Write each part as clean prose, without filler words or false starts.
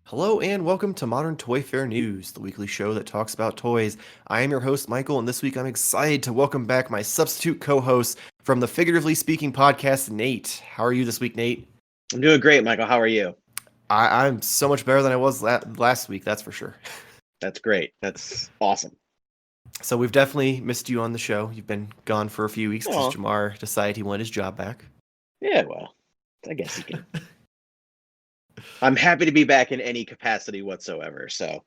Hello and welcome to Modern Toyfare News, the weekly show that talks about toys. I am your host, Michael, and this week I'm excited to welcome back my substitute co-host from the Figuratively Speaking podcast, Nate. How are you this week, Nate? I'm doing great, Michael. How are you? I'm so much better than I was last week, that's for sure. That's great. That's awesome. So we've definitely missed you on the show. You've been gone for a few weeks because Oh, Jamar decided he wanted his job back. yeah, well, I guess you can. I'm happy to be back in any capacity whatsoever. So,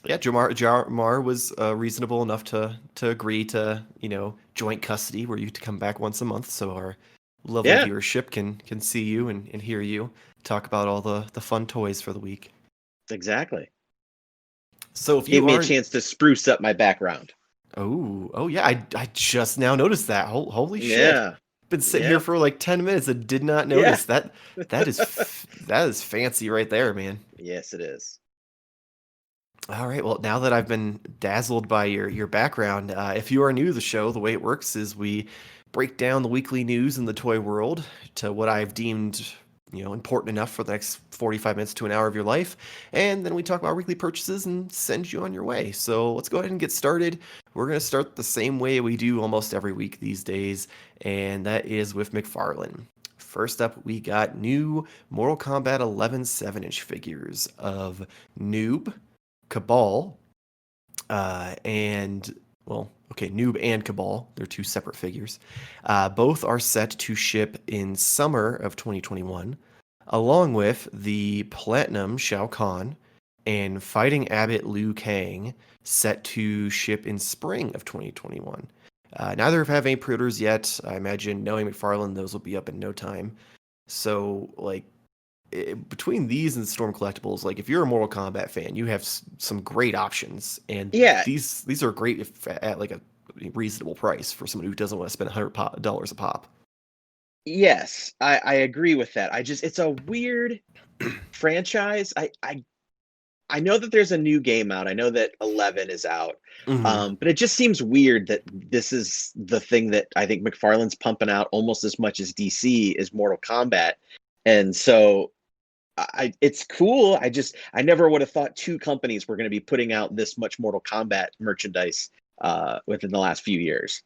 Yeah, Jamar was reasonable enough to agree to joint custody where you to come back once a month, so our lovely yeah, viewership can see you and hear you talk about all the fun toys for the week. exactly. So if Gave you me a aren't, chance to spruce up my background. oh yeah, I just now noticed that. Holy shit! Yeah, Been sitting here yeah, for like 10 minutes and did not yeah. notice that. That is fancy right there, man. Yes, it is. All right. Well, now that I've been dazzled by your background, if you are new to the show, the way it works is we break down the weekly news in the toy world to what I've deemed, important enough for the next 45 minutes to an hour of your life, and then we talk about our weekly purchases and send you on your way. So let's go ahead and get started. We're gonna start the same way we do almost every week these days, and that is with Mcfarlane. First up, we got new Mortal Kombat 11 7-inch figures of Noob, Cabal, and well, okay, Noob and Cabal. They're two separate figures. Both are set to ship in summer of 2021, along with the Platinum Shao Kahn and Fighting Abbot Liu Kang, set to ship in spring of 2021. Neither have any pre-orders yet. I imagine, knowing McFarlane, those will be up in no time. So, like, between these and Storm Collectibles, like if you're a Mortal Kombat fan, you have some great options, and Yeah, these are great at like a reasonable price for someone who doesn't want to spend $100 a pop. yes, I agree with that. It's a weird franchise. I know that there's a new game out. I know that 11 is out. Hmm. But it just seems weird that this is the thing that I think McFarlane's pumping out almost as much as DC is Mortal Kombat. And so it's cool. I never would have thought two companies were going to be putting out this much Mortal Kombat merchandise within the last few years.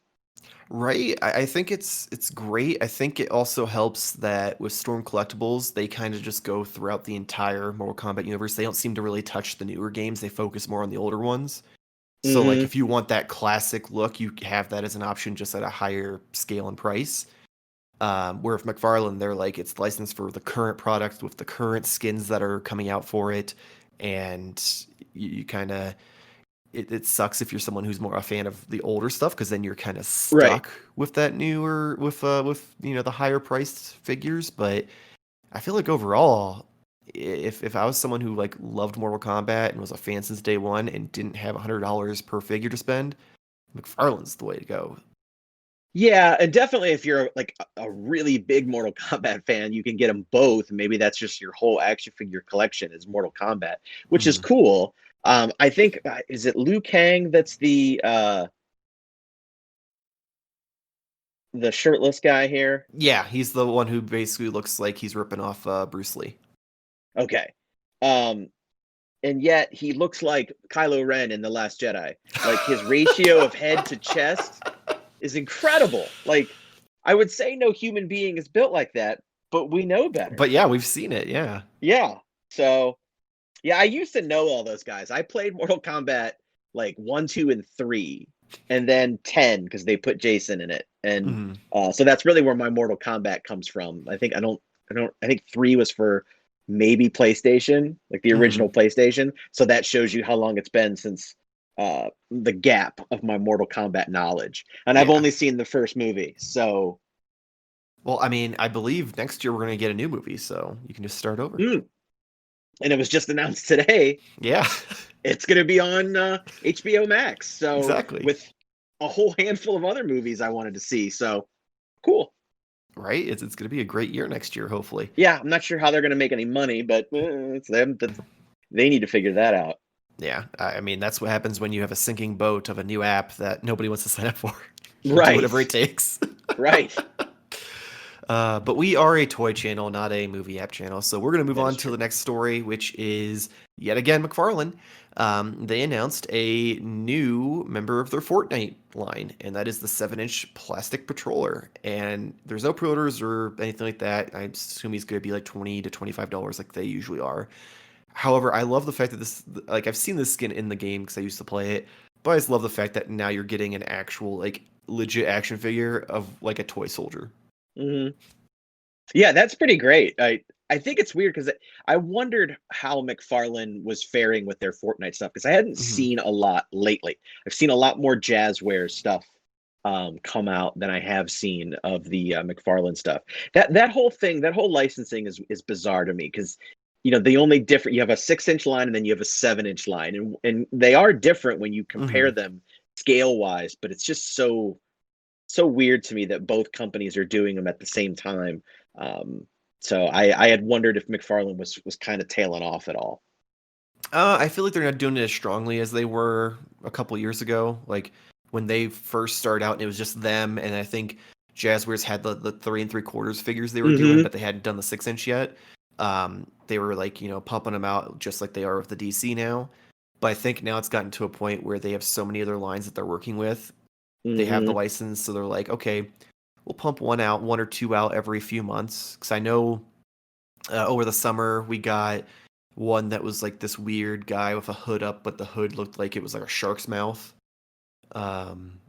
Right. I think it's great. I think it also helps that with Storm Collectibles, they kind of just go throughout the entire Mortal Kombat universe. They don't seem to really touch the newer games. They focus more on the older ones. So like Hmm. if you want that classic look, you have that as an option just at a higher scale and price. Where if McFarlane, they're like it's licensed for the current product with the current skins that are coming out for it, and you kind of it sucks if you're someone who's more a fan of the older stuff because then you're kind of Right. stuck with that newer with the higher priced figures. But I feel like overall, if I was someone who like loved Mortal Kombat and was a fan since day one and didn't have $100 per figure to spend, McFarlane's the way to go. Yeah, and definitely if you're like a really big Mortal Kombat fan, you can get them both. Maybe that's just your whole action figure collection is Mortal Kombat, which is Mhm. cool. I think is it Liu Kang that's the shirtless guy here? Yeah, he's the one who basically looks like he's ripping off Bruce Lee. Okay. Um, and yet he looks like Kylo Ren in The Last Jedi. Like his ratio of head to chest is incredible. Like I would say no human being is built like that, but we know better. But yeah, we've seen it. Yeah. Yeah. So yeah, I used to know all those guys. I played Mortal Kombat like 1, 2, and 3, and then 10 because they put Jason in it. And Mhm. so that's really where my Mortal Kombat comes from. I think 3 was for maybe PlayStation, like the original Mhm. PlayStation. So that shows you how long it's been since the gap of my Mortal Kombat knowledge. And I've Yeah. only seen the first movie. So, Well, I mean, I believe next year we're gonna get a new movie, so you can just start over. and it was just announced today Yeah. it's going to be on HBO Max. So Exactly. with a whole handful of other movies I wanted to see. So cool. Right? It's gonna be a great year next year, hopefully. Yeah, I'm not sure how they're going to make any money, but it's them. They need to figure that out. Yeah. I mean, that's what happens when you have a sinking boat of a new app that nobody wants to sign up for. You do whatever it Right. takes. Right. But we are a toy channel, not a movie app channel. So we're going to move That is on to true. the next story, which is yet again McFarlane. They announced a new member of their Fortnite line, and that is the 7-inch plastic patroller. And there's no pre-orders or anything like that. I assume he's going to be like $20 to $25 like they usually are. However, I love the fact that this, like, I've seen this skin in the game because I used to play it, but I just love the fact that now you're getting an actual, like, legit action figure of like a toy soldier. Hmm. Yeah, that's pretty great. I think it's weird because I wondered how McFarlane was faring with their Fortnite stuff because I hadn't Hmm. seen a lot lately. I've seen a lot more Jazzware stuff come out than I have seen of the McFarlane stuff. That whole thing, that whole licensing is bizarre to me because the only different, you have a 6-inch line and then you have a 7-inch line, and they are different when you compare Hmm. them scale wise, but it's just so weird to me that both companies are doing them at the same time. Um, so I had wondered if McFarlane was kind of tailing off at all. I feel like they're not doing it as strongly as they were a couple years ago. Like when they first started out, and it was just them, and I think Jazzwares had the 3 3/4 figures they were doing, Hmm. but they hadn't done the 6-inch yet. They were like pumping them out just like they are with the DC now. But I think now it's gotten to a point where they have so many other lines that they're working with. They have the Hmm. license, so they're like, okay, we'll pump one or two out every few months. Because I know over the summer we got one that was like this weird guy with a hood up, but the hood looked like it was like a shark's mouth. Um,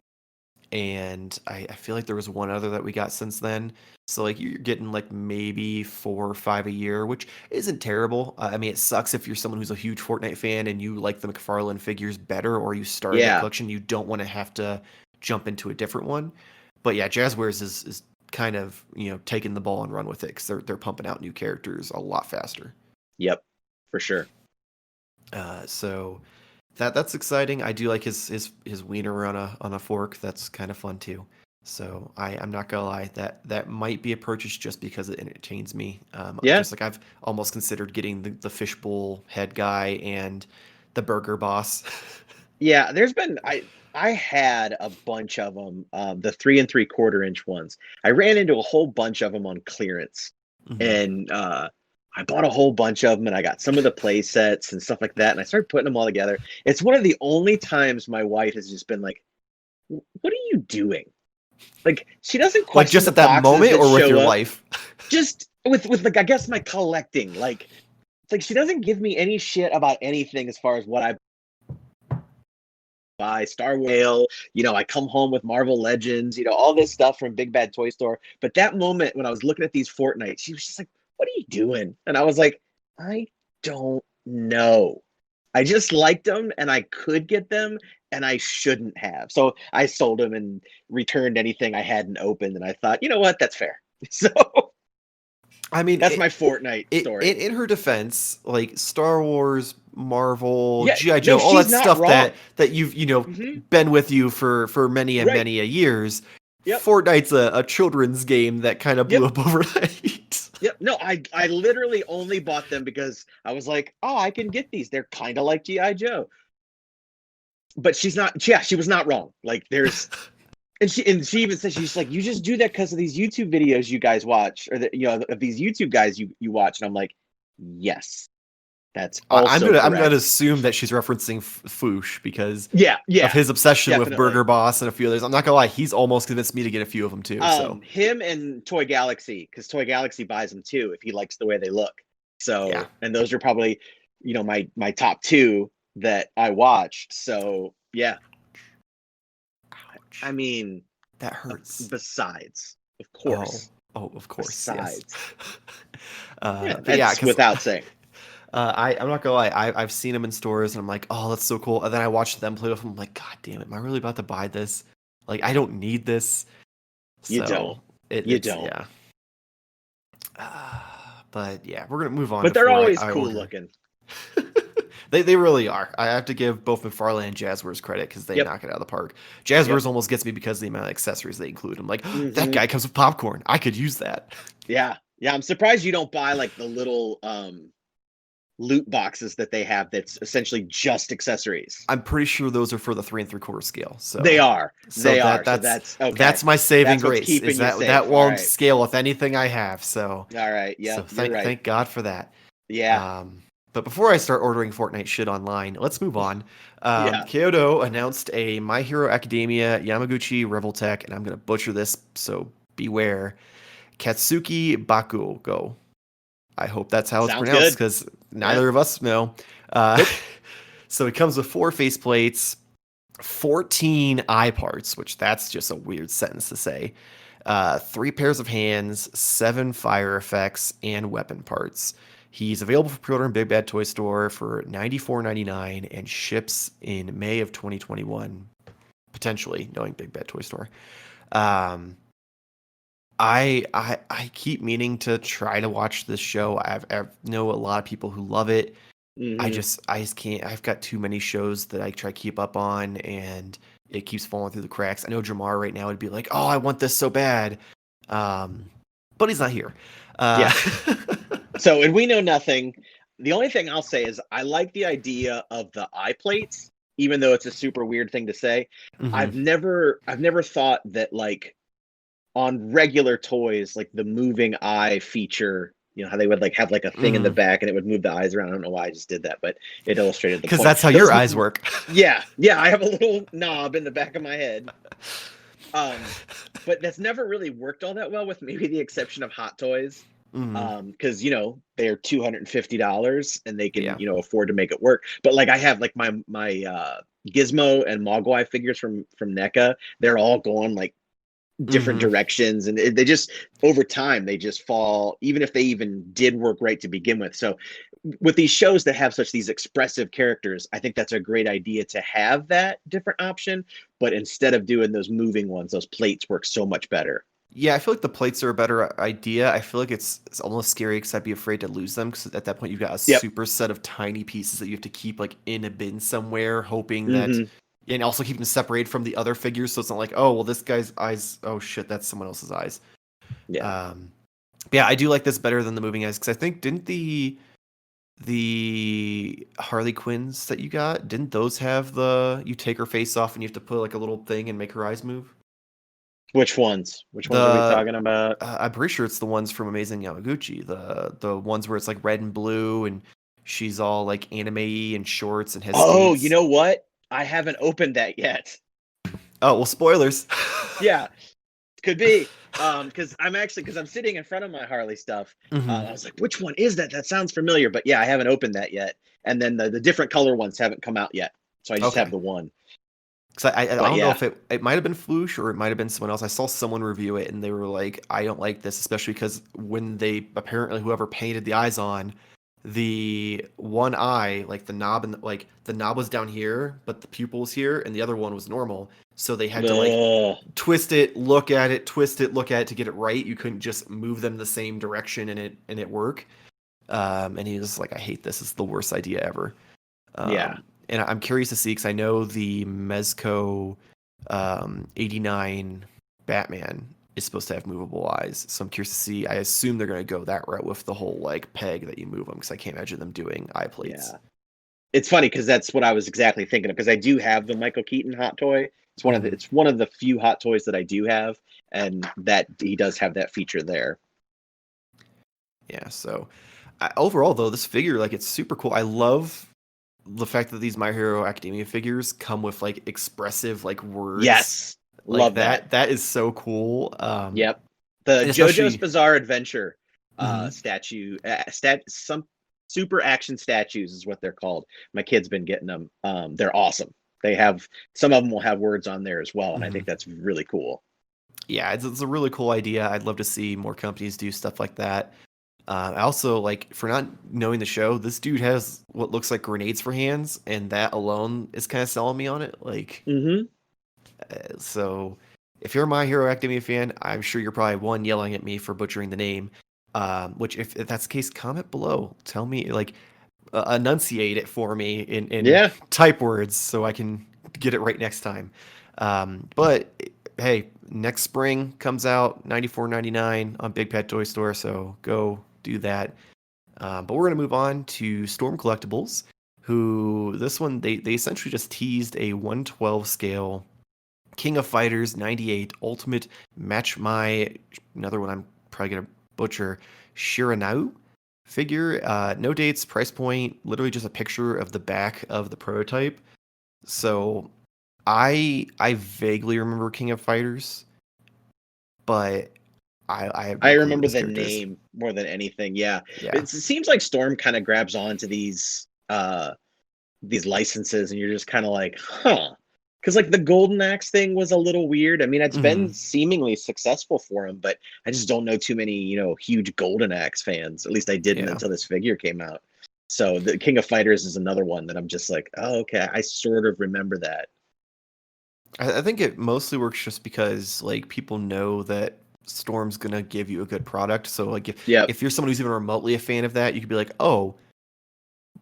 and I feel like there was one other that we got since then. So like you're getting like maybe 4 or 5 a year, which isn't terrible. I mean, it sucks if you're someone who's a huge Fortnite fan and you like the McFarlane figures better, or you started that Yeah. collection, you don't want to have to jump into a different one. But yeah, Jazzwares is kind of taking the ball and run with it because they're pumping out new characters a lot faster. Yep. For sure. So that's exciting. I do like his wiener on a fork. That's kind of fun too. So I'm not gonna lie, that might be a purchase just because it entertains me. Yeah. Just like I've almost considered getting the fishbowl head guy and the burger boss. Yeah. I had a bunch of them, the 3 3/4 inch ones. I ran into a whole bunch of them on clearance, Hmm. and I bought a whole bunch of them, and I got some of the play sets and stuff like that, and I started putting them all together. It's one of the only times my wife has just been like, "What are you doing?" Like, she doesn't Like question just the at that boxes moment that or with show your up, life. just with like, I guess, my collecting. Like, it's like she doesn't give me any shit about anything as far as what I buy. Star Whale, I come home with Marvel Legends, all this stuff from Big Bad Toy Store. But that moment when I was looking at these Fortnite, she was just like, "What are you doing?" And I was like, "I don't know. I just liked them and I could get them and I shouldn't have." So I sold them and returned anything I hadn't opened. And I thought, you know what? That's fair. So I mean, that's my Fortnite story. in her defense, like Star Wars, Marvel, Yeah, GI no, Joe, all she's that not stuff wrong. that you've Hmm. been with you for many and Right. many a years. Yep. Fortnite's a children's game that kind of blew Yep. up overnight. Yep. No, I literally only bought them because I was like, oh, I can get these. They're kind of like GI Joe. But she's not. Yeah, she was not wrong. Like, there's, and she even said, she's like, you just do that because of these YouTube videos you guys watch, or of these YouTube guys you watch. And I'm like, yes, that's also I'm gonna correct. assume that she's referencing Foosh because Yeah. of Yeah. his obsession with Definitely. Burger Boss and a few others. I'm not gonna lie, he's almost convinced me to get a few of them too. So Him and Toy Galaxy, because Toy Galaxy buys them too if he likes the way they look. yeah, So, and those are probably, my top two that I watched. So yeah, I ouch, mean, that hurts. besides, of Oh, course, oh, of course, yes. besides, yeah, But yeah, that's because without saying. I'm not gonna lie, I've seen them in stores and I'm like, oh, that's so cool. And then I watch them play with them. I'm like, God damn it, am I really about to buy this? Like, I don't need this. You don't, So you it's don't, yeah. But yeah, we're gonna move on but they're before always I cool order. looking. They really are. I have to give both McFarlane and Jazzwares credit because they Yep, knock it out of the park. yep. Jazzwares almost gets me because of the amount of accessories they include. I'm like, that Hmm. guy comes with popcorn. I could use that. Yeah, yeah. I'm surprised you don't buy like the little loot boxes that they have that's essentially just accessories. I'm pretty sure those are for the 3 3/4 scale. They So, are. so They that are. So that's that's okay. that's my saving That's what's grace. Is keeping you that that safe. All won't right. scale with anything I have. So, All right. so Yep. You're right. thank God for that. Yeah. Um, but before I start ordering Fortnite shit online, let's move on. Yeah. Kyoto announced a My Hero Academia Yamaguchi Revoltech, and I'm gonna butcher this, so beware. Katsuki Bakugo. I hope that's how it's Sounds pronounced good. because Yeah. neither of us know. Uh, Nope. so it comes with 4 faceplates, 14 eye parts, which that's just a weird sentence to say. 3 pairs of hands, 7 fire effects, and weapon parts. He's available for pre-order in Big Bad Toy Store for $94.99 and ships in May of 2021, potentially, knowing Big Bad Toy Store. Um, I keep meaning to try to watch this show. I know a lot of people who love it. Hmm. I just can't. I've got too many shows that I try to keep up on, and it keeps falling through the cracks. I know Jamar right now would be like, "Oh, I want this so bad," um, but he's not here. Uh, Yeah. So, and we know nothing. The only thing I'll say is I like the idea of the eye plates, even though it's a super weird thing to say. mhm, I've never thought that like on regular toys, like the moving eye feature, you know, how they would like have like a thing in the mhm. back and it would move the eyes around. I don't know why I just did that, but it illustrated the Because point. that's how your Those, eyes work. yeah, yeah, I have a little knob in the back of my head. But that's never really worked all that well, with maybe the exception of Hot Toys. Mhm, Because you know they're $250 and they can yeah. afford to make it work. But like I have like my Gizmo and Mogwai figures from NECA. They're all going like different Mhm. directions, and they just over time they just fall, even if they even did work right to begin with. So with these shows that have such these expressive characters, I think that's a great idea to have that different option, but instead of doing those moving ones, those plates work so much better. Yeah, I feel like the plates are a better idea. I feel like it's almost scary because I'd be afraid to lose them because at that point you've got a Yep. super set of tiny pieces that you have to keep like in a bin somewhere, hoping that, Hmm. and also keep them separated from the other figures so it's not like, oh well, this guy's eyes, oh shit, that's someone else's eyes. Yeah. Um, yeah, I do like this better than the moving eyes because I think didn't the Harley Quinns that you got, didn't those have the you take her face off and you have to put like a little thing and make her eyes move? Which ones? Which ones are we The talking about? I'm pretty sure it's the ones from Amazing Yamaguchi, the ones where it's like red and blue and she's all like anime-y and shorts and has Oh, you skates. know what? I haven't opened that yet. Oh, well, spoilers. Yeah, could be. Because I'm sitting in front of my Harley stuff. Hmm. I was like, which one is that? That sounds familiar, but yeah, I haven't opened that yet. And then the different color ones haven't come out yet, so I just have Okay. the one. Because I But don't know yeah, if it might have been Floosh or it might have been someone else. I saw someone review it and they were like, I don't like this, especially because when they apparently whoever painted the eyes on the one eye, like the knob and like the knob was down here, but the pupil was here, and the other one was normal. So they had to like ugh, twist it, look at it, twist it, look at it to get it right. You couldn't just move them the same direction and it work. And he was like, I hate this. It's the worst idea ever. yeah. And I'm curious to see because I know the Mezco 89 Batman is supposed to have movable eyes. So I'm curious to see. I assume they're going to go that route with the whole like peg that you move them because I can't imagine them doing eye plates. Yeah. It's funny because that's what I was exactly thinking of, because I do have the Michael Keaton hot toy. Hmm. It's one of the few hot toys that I do have, and that he does have that feature there. Yeah. So overall, though, this figure like it's super cool. I love the fact that these My Hero Academia figures come with like expressive like words Yes. like Love that. that. That is so cool. Yep. The And JoJo's especially. Bizarre Adventure Mhm. statue, some super action statues is what they're called. My kid's been getting them. They're awesome. They have some of them will have words on there as well, and I think Mhm. that's really cool. Yeah, it's a really cool idea. I'd love to see more companies do stuff like that. I also like for not knowing the show, this dude has what looks like grenades for hands, and that alone is kind of selling me on it. Like, Hmm. so if you're a My Hero Academia fan, I'm sure you're probably one yelling at me for butchering the name. Which if that's the case, comment below. Tell me like enunciate it for me in Yeah. type words so I can get it right next time. But hey, next spring comes out $94.99 on Big Pet Toy Store, so go do that. But we're going to move on to Storm Collectibles, who this one, they essentially just teased a 112 scale King of Fighters 98 Ultimate Match My, another one I'm probably going to butcher, Shiranau figure. No dates, price point, literally just a picture of the back of the prototype. So I vaguely remember King of Fighters, but I have I no clue who remember this the character is. name more than anything. Yeah, Yeah. it seems like Storm kind of grabs onto these licenses, and you're just kind of like, huh? Because like the Golden Axe thing was a little weird. I mean, it's Hmm. been seemingly successful for him, but I just don't know too many, huge Golden Axe fans. At least I didn't Yeah. until this figure came out. So the King of Fighters is another one that I'm just like, oh, okay, I sort of remember that. I think it mostly works just because like people know that Storm's gonna give you a good product. So like Yep. if you're someone who's even remotely a fan of that, you could be like, oh,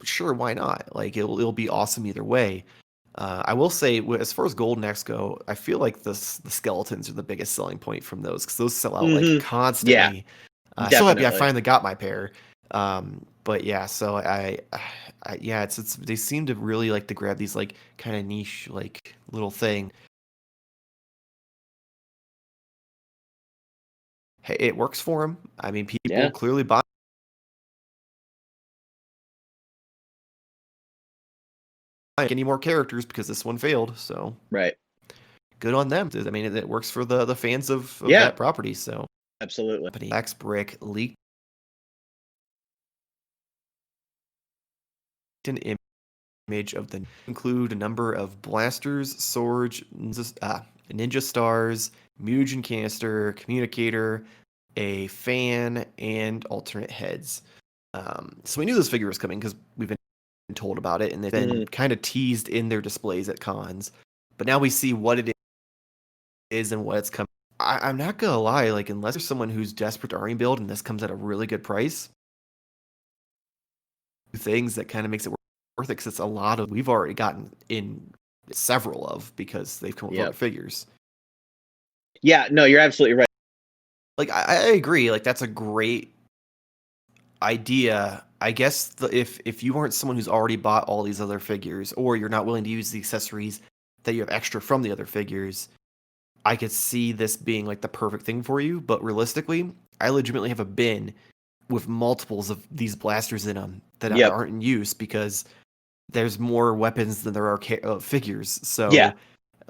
sure, why not? Like it'll be awesome either way. I will say, as far as Golden Axe go, I feel like the skeletons are the biggest selling point from those because those sell out like Yeah, constantly. So happy I definitely. finally got my pair. But yeah, so yeah, it's they seem to really like to grab these like kind of niche like little thing. Hey, it works for them. I mean, people Yeah. clearly buy any more characters because this one failed. So Right. good on them. I mean, it works for the fans of Yeah. that property. So Absolutely. company X Brick leaked an image of the include a number of blasters, swords, ninja stars, mutagen canister, communicator, a fan, and alternate heads. So we knew this figure was coming because we've been told about it, and they've been Mhm. kind of teased in their displays at cons. But now we see what it is and what it's coming. I'm not gonna lie, like unless there's someone who's desperate to army build and this comes at a really good price, things that kind of makes it worth it because it's a lot of we've already gotten in several of because they've come with other Yep. figures. Yeah. No, you're absolutely right. Like I agree, like that's a great idea. I guess if you aren't someone who's already bought all these other figures, or you're not willing to use the accessories that you have extra from the other figures, I could see this being like the perfect thing for you. But realistically, I legitimately have a bin with multiples of these blasters in them that Yep. aren't in use because there's more weapons than there are figures. Yeah. So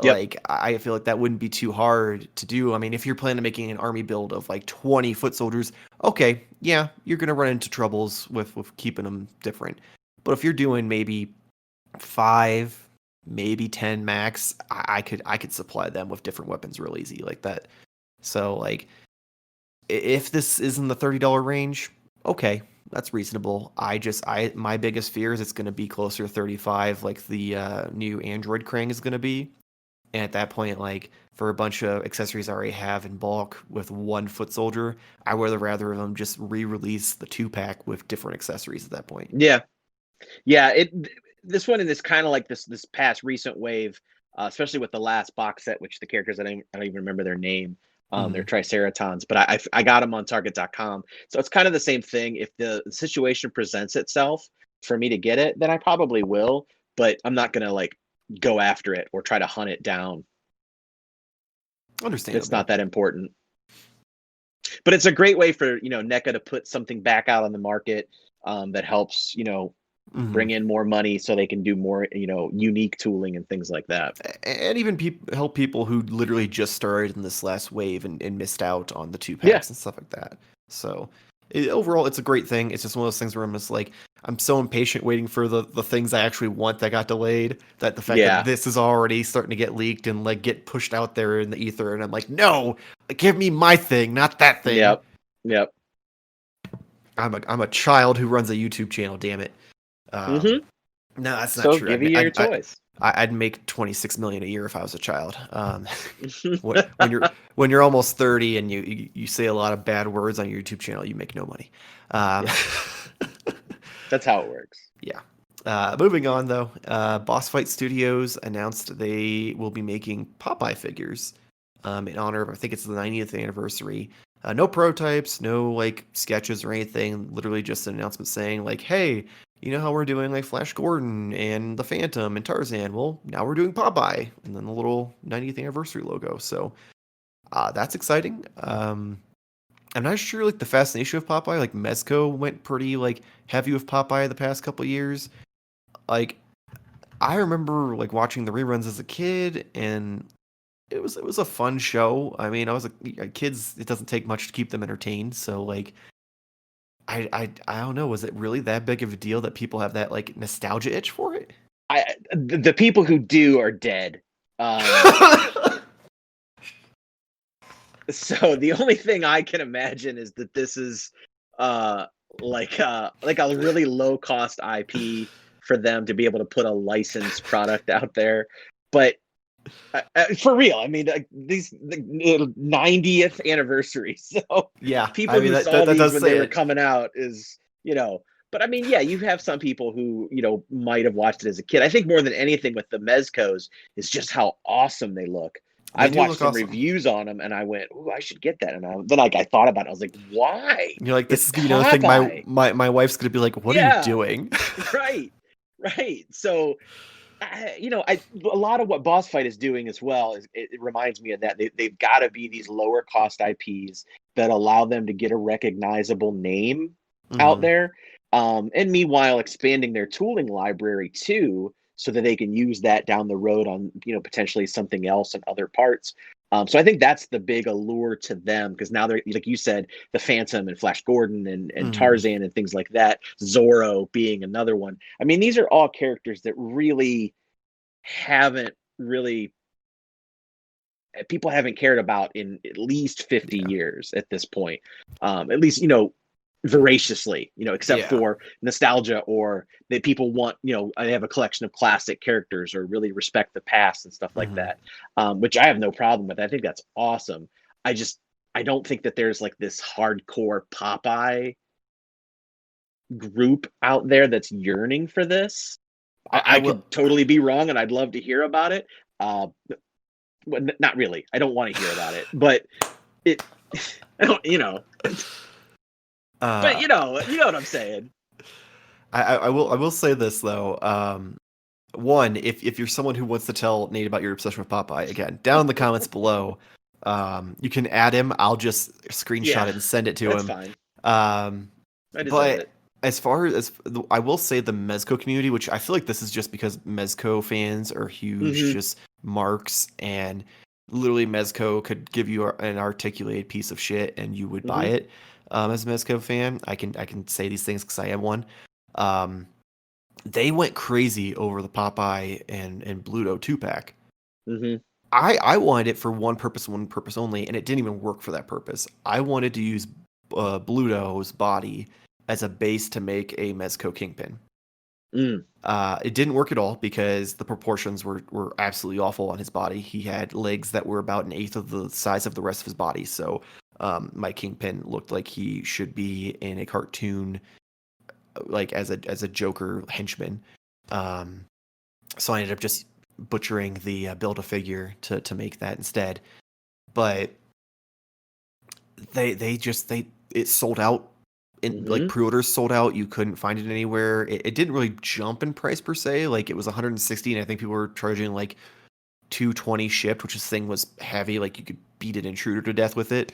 Yep. like I feel like that wouldn't be too hard to do. I mean, if you're planning on making an army build of like 20 foot soldiers, okay, yeah, you're gonna run into troubles with keeping them different. But if you're doing maybe 5, maybe 10 max, I could supply them with different weapons real easy like that. So like if this is in the $30 range, okay, that's reasonable. I my biggest fear is it's going to be closer to 35 like the new Android Krang is going to be. And at that point, like for a bunch of accessories I already have in bulk with one foot soldier, I would rather them just re-release the 2-pack with different accessories at that point. Yeah. Yeah. This one is kind of like this past recent wave, especially with the last box set, which the characters I don't even remember their name. They're Hmm. Triceratons, but I got them on Target.com, so it's kind of the same thing. If the situation presents itself for me to get it, then I probably will, but I'm not gonna like go after it or try to hunt it down. It's Understandable. not that important. But it's a great way for NECA to put something back out on the market, that helps Hmm. bring in more money so they can do more unique tooling and things like that. And even help people who literally just started in this last wave and missed out on the two Yeah, packs and stuff like that. So overall, it's a great thing. It's just one of those things where I'm just like, I'm so impatient waiting for the things I actually want that got delayed. That the fact that yeah, this is already starting to get leaked and like get pushed out there in the ether, and I'm like, no, give me my thing, not that thing. yep, yep. I'm a child who runs a YouTube channel. Damn it. Hmm. No, that's not So true. give you your toys. I'd make 26 million a year if I was a child. When you're almost 30 and you say a lot of bad words on your YouTube channel, you make no money. Um, Yeah, that's how it works. yeah. Moving on though, Boss Fight Studios announced they will be making Popeye figures in honor of I think it's the 90th anniversary. No prototypes, no like sketches or anything. Literally just an announcement saying like, "Hey, you know how we're doing like Flash Gordon and the Phantom and Tarzan? Well, now we're doing Popeye," and then the little 90th anniversary logo. So that's exciting. I'm not sure like the fascination of Popeye. Like Mezco went pretty like heavy with Popeye the past couple years. Like I remember like watching the reruns as a kid, and it was a fun show. I mean, I was a kids. It doesn't take much to keep them entertained. So like, I don't know. Was it really that big of a deal that people have that like nostalgia itch for it? The people who do are dead. Um, so the only thing I can imagine is that this is like a really low cost IP for them to be able to put a licensed product out there. But for real, I mean, these the 90th anniversary. So Yeah, I people mean who that saw that, that these does when say they were it. coming out is, but I mean, yeah, you have some people who, might have watched it as a kid. I think more than anything with the Mezcos is just how awesome they look. They I've do watched look some awesome. reviews on them and I went, "Ooh, I should get that." And then like I thought about it. I was like, "Why? You're like, this It's is gonna be another thing. My Popeye." my my wife's gonna be like, "What are you Yeah, doing?" right. Right. So a lot of what Boss Fight is doing as well is it reminds me of that. They've got to be these lower cost IPs that allow them to get a recognizable name out hmm there. And meanwhile, expanding their tooling library too, so that they can use that down the road on, potentially something else and other parts. So I think that's the big allure to them, because now they're, like you said, the Phantom and Flash Gordon and hmm Tarzan and things like that. Zorro being another one. I mean, these are all characters that really haven't really people haven't cared about in at least 50 Yeah. years at this point. At least, voraciously, except Yeah. for nostalgia, or that people want, they have a collection of classic characters or really respect the past and stuff like hmm that, which I have no problem with. I think that's awesome. I just, I don't think that there's like this hardcore Popeye group out there that's yearning for this. I I will. could totally be wrong, and I'd love to hear about it. Well, not really. I don't want to hear about it, but it. I don't. But Uh, you know what I'm saying. I will say this though. One, if you're someone who wants to tell Nate about your obsession with Popeye, again, down in the comments below, you can add him. I'll just screenshot Yeah, it and send it to that's him. fine. Um, I deserve but it. as far as I will say the Mezco community, which I feel like this is just because Mezco fans are huge, Hmm. just marks, and literally Mezco could give you an articulated piece of shit and you would buy Hmm. it. As a Mezco fan, I can say these things because I am one. Um, they went crazy over the Popeye and Bluto 2-pack. Hmm. I wanted it for one purpose only, and it didn't even work for that purpose. I wanted to use Bluto's body as a base to make a Mezco Kingpin. Mm. It didn't work at all because the proportions were absolutely awful on his body. He had legs that were about an eighth of the size of the rest of his body. So my Kingpin looked like he should be in a cartoon, like as a Joker henchman. Um, so I ended up just butchering the build a figure to make that instead. But they it sold out. In like Hmm. pre-orders sold out. You couldn't find it anywhere. It didn't really jump in price per se. Like it was 160, and I think people were charging like 220 shipped, which this thing was heavy. Like you could beat an intruder to death with it.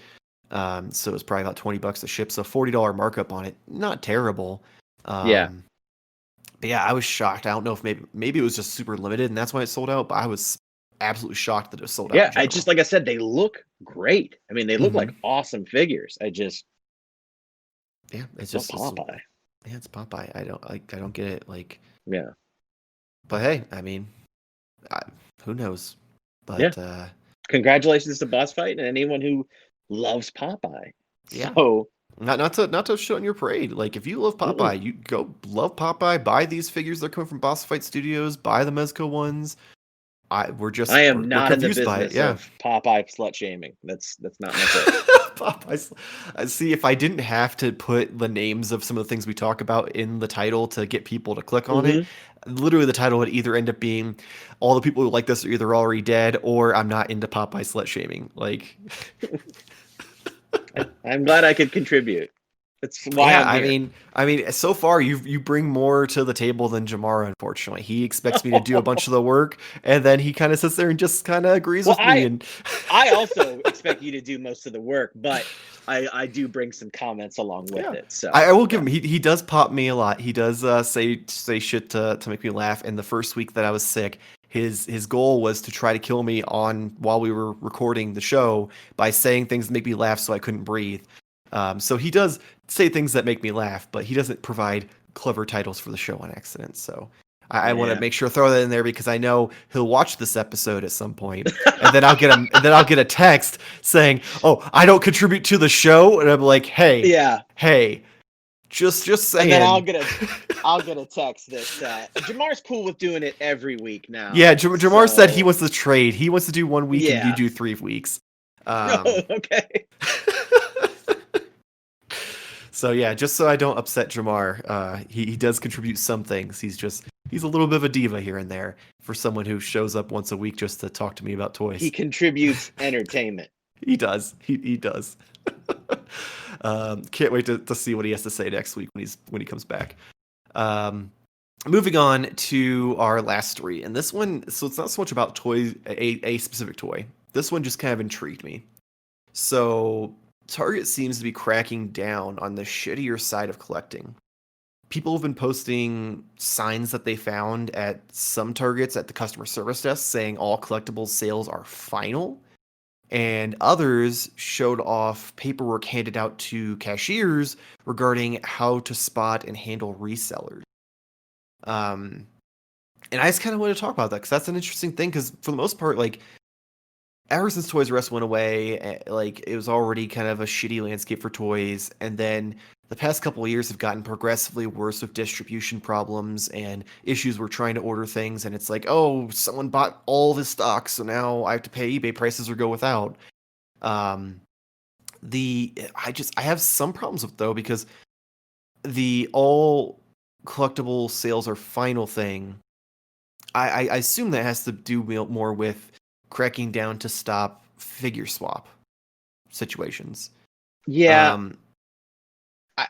So it was probably about $20 to ship. So $40 markup on it, not terrible. Yeah. Um, but yeah, I was shocked. I don't know if maybe it was just super limited and that's why it sold out. But I was absolutely shocked that it was sold out in Yeah. I just, general. like I said, they look great. I mean, they look hmm like awesome figures. Yeah, Well, Popeye. yeah, it's Popeye. I don't get it. Like, Yeah. but hey, I mean, I, who knows? Yeah. But Congratulations to Boss Fight and anyone who loves Popeye. yeah, So, not to shit on your parade. Like if you love mm-mm. Popeye, you go love Popeye. Buy these figures. They're coming from Boss Fight Studios. Buy the Mezco ones. We're I just am we're not in the confused by it. business Yeah. of Popeye slut shaming. That's not my thing. Popeyes. See, if I didn't have to put the names of some of the things we talk about in the title to get people to click on it, Hmm. literally the title would either end up being all the people who like this are either already dead or I'm not into Popeye slut shaming. Like, I'm glad I could contribute. That's why Yeah, I'm here. I mean, so far you bring more to the table than Jamar. Unfortunately, he expects me to do a bunch of the work, and then he kind of sits there and just kind of agrees Well, with me. And I also expect you to do most of the work, but I do bring some comments along with yeah, it. So I will give yeah, him. He does pop me a lot. He does say shit to make me laugh. And the first week that I was sick, his goal was to try to kill me on while we were recording the show by saying things that make me laugh so I couldn't breathe. So he does say things that make me laugh, but he doesn't provide clever titles for the show on accident. So I want to yeah. make sure to throw that in there because I know he'll watch this episode at some point, and then I'll get a text saying, "Oh, I don't contribute to the show," and I'm like, "Hey, Yeah, hey, just and then saying." I'll get a text that Jamar's cool with doing it every week Yeah, now. Jamar said he So wants to trade. He wants to do 1 week, and you yeah. do 3 weeks. Oh, Um, okay. So yeah, just so I don't upset Jamar, he does contribute some things. He's a little bit of a diva here and there for someone who shows up once a week just to talk to me about He toys. contributes entertainment. He does. He does. Can't wait to see what he has to say next week when he comes back. Um, Moving on to our last story, and this one, so it's not so much about toys, a specific toy. This one just kind of intrigued me. So Target seems to be cracking down on the shittier side of collecting. People have been posting signs that they found at some Targets at the customer service desk saying all collectibles sales are final, and others showed off paperwork handed out to cashiers regarding how to spot and handle resellers. Um, and I just kind of want to talk about that because that's an interesting thing. Because for the most part, like ever since Toys R Us went away, like it was already kind of a shitty landscape for toys, and then the past couple of years have gotten progressively worse with distribution problems and issues. We're trying to order things, and it's like, oh, someone bought all this stock, so now I have to pay eBay prices or go without. Um, I have some problems with though because the all collectible sales are final thing. I assume that has to do more with cracking down to stop figure swap situations. Yeah, Um, I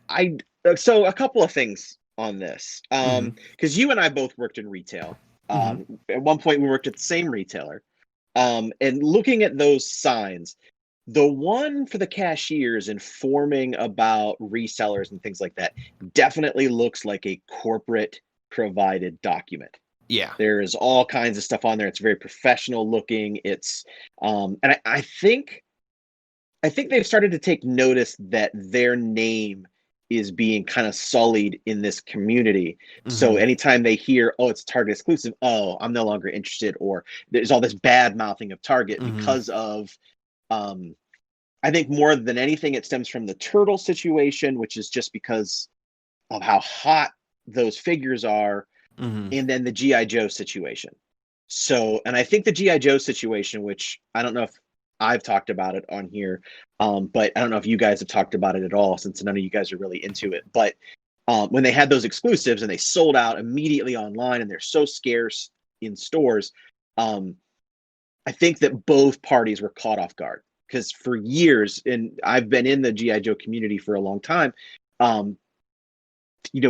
I so a couple of things on this. mhm, Because you and I both worked in retail. mhm, At one point we worked at the same retailer. And looking at those signs, the one for the cashiers informing about resellers and things like that definitely looks like a corporate provided document. yeah, There's all kinds of stuff on there. It's very professional looking. It's and I think they've started to take notice that their name is being kind of sullied in this community. So mhm, anytime they hear, oh, it's Target exclusive, oh, I'm no longer interested, or there's all this bad mouthing of Target mhm, because of um I think more than anything it stems from the turtle situation, which is just because of how hot those figures are, mhm, and then the GI Joe situation. So, and I think the GI Joe situation, which I don't know if I've talked about it on here, but I don't know if you guys have talked about it at all, since none of you guys are really into it. But when they had those exclusives and they sold out immediately online, and they're so scarce in stores, um, I think that both parties were caught off guard because for years, and I've been in the GI Joe community for a long time. Um,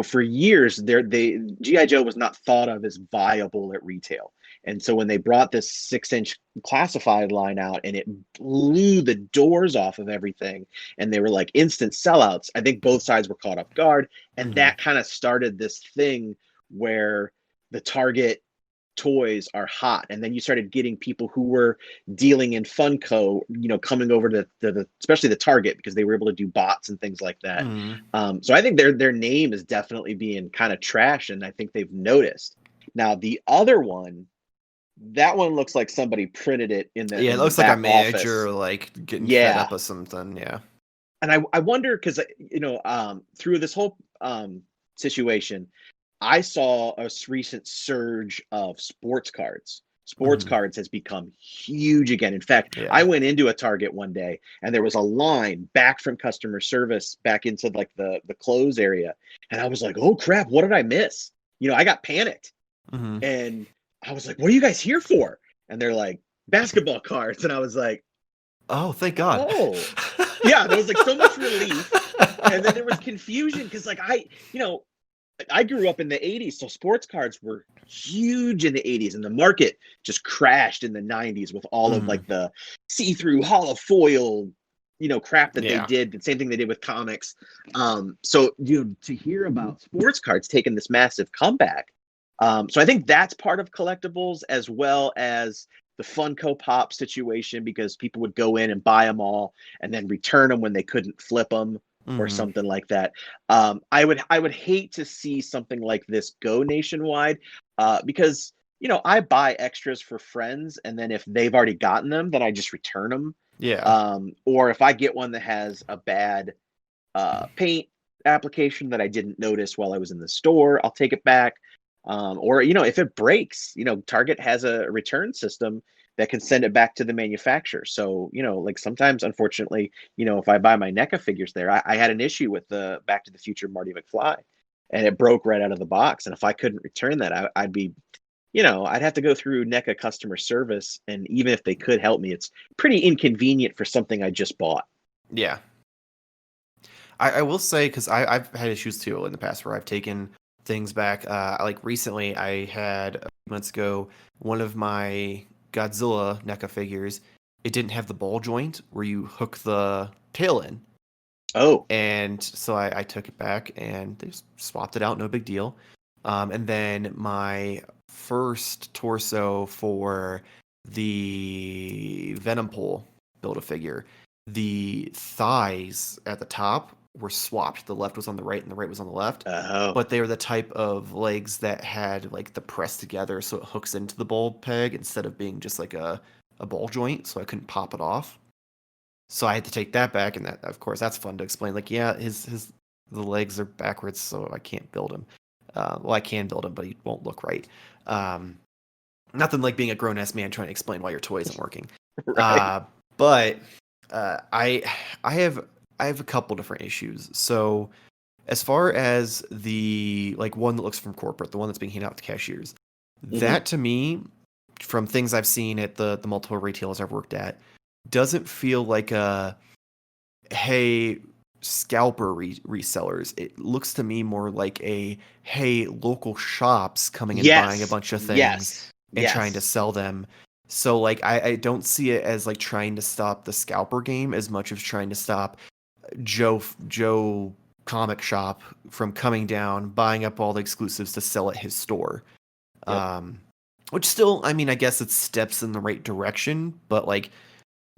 for years they GI Joe was not thought of as viable at retail. And so when they brought this 6-inch classified line out and it blew the doors off of everything and they were like instant sellouts, I think both sides were caught off guard. And mhm. that kind of started this thing where the Target toys are hot, and then you started getting people who were dealing in Funko, coming over to especially the Target because they were able to do bots and things like that. Mhm. So I think their name is definitely being kind of trash, and I think they've noticed. Now the other one, that one looks like somebody printed it in Yeah, it the looks like a back office. manager like getting fed Yeah, up with something. Yeah. and I wonder because through this whole situation, I saw a recent surge of sports cards. Sports Mhm. cards has become huge again. In fact, Yeah. I went into a Target one day and there was a line back from customer service back into like the clothes area, and I was like, "Oh crap, what did I miss?" I got panicked, Mhm. and I was like, "What are you guys here for?" And they're like, "Basketball cards," and I was like, Oh, thank God. "Oh." Yeah, there was like so much relief, and then there was confusion because like I grew up in the 80s, so sports cards were huge in the 80s, and the market just crashed in the 90s with all of Mhm. like the see-through hollow foil, crap that they Yeah. did, the same thing they did with comics. So to hear about sports cards taking this massive comeback. So I think that's part of collectibles as well as the Funko Pop situation because people would go in and buy them all and then return them when they couldn't flip them or Mhm. something like that. I would hate to see something like this go nationwide because I buy extras for friends, and then if they've already gotten them, then I just return them. Yeah. Or if I get one that has a bad paint application that I didn't notice while I was in the store, I'll take it back. Or if it breaks, Target has a return system that can send it back to the manufacturer. So like sometimes, unfortunately, if I buy my NECA figures there, I had an issue with the Back to the Future Marty McFly, and it broke right out of the box. And if I couldn't return that, I'd be I'd have to go through NECA customer service, and even if they could help me, it's pretty inconvenient for something I just bought. Yeah. I will say because I've had issues too in the past where I've taken things back. Like recently, I had a few months ago one of my Godzilla NECA figures. It didn't have the ball joint where you hook the tail in, Oh, and so I took it back and they just swapped it out. No big deal. And then my first torso for the Venom Pole build a figure, the thighs at the top were swapped. The left was on the right and the right was on the left. oh, But they were the type of legs that had like the press together so it hooks into the ball peg instead of being just like a ball joint, so I couldn't pop it off. So I had to take that back, and that, of course, that's fun to explain. Like, yeah, his the legs are backwards, so I can't build him. Well, I can build him, but he won't look right. Um, Nothing like being a grown ass man trying to explain why your toy isn't working. right. Uh, but I have a couple different issues. So as far as the like one that looks from corporate, the one that's being handed out to cashiers, Hmm. that to me, from things I've seen at the multiple retailers I've worked at, doesn't feel like a hey scalper resellers. It looks to me more like a hey local shops coming and buying a Yes, bunch of things yes, and trying to yes. sell them. So like I don't see it as like trying to stop the scalper game as much as trying to stop Joe comic shop from coming down, buying up all the exclusives to sell at his store. Yep. Um, which still, I mean, I guess it's steps in the right direction, but like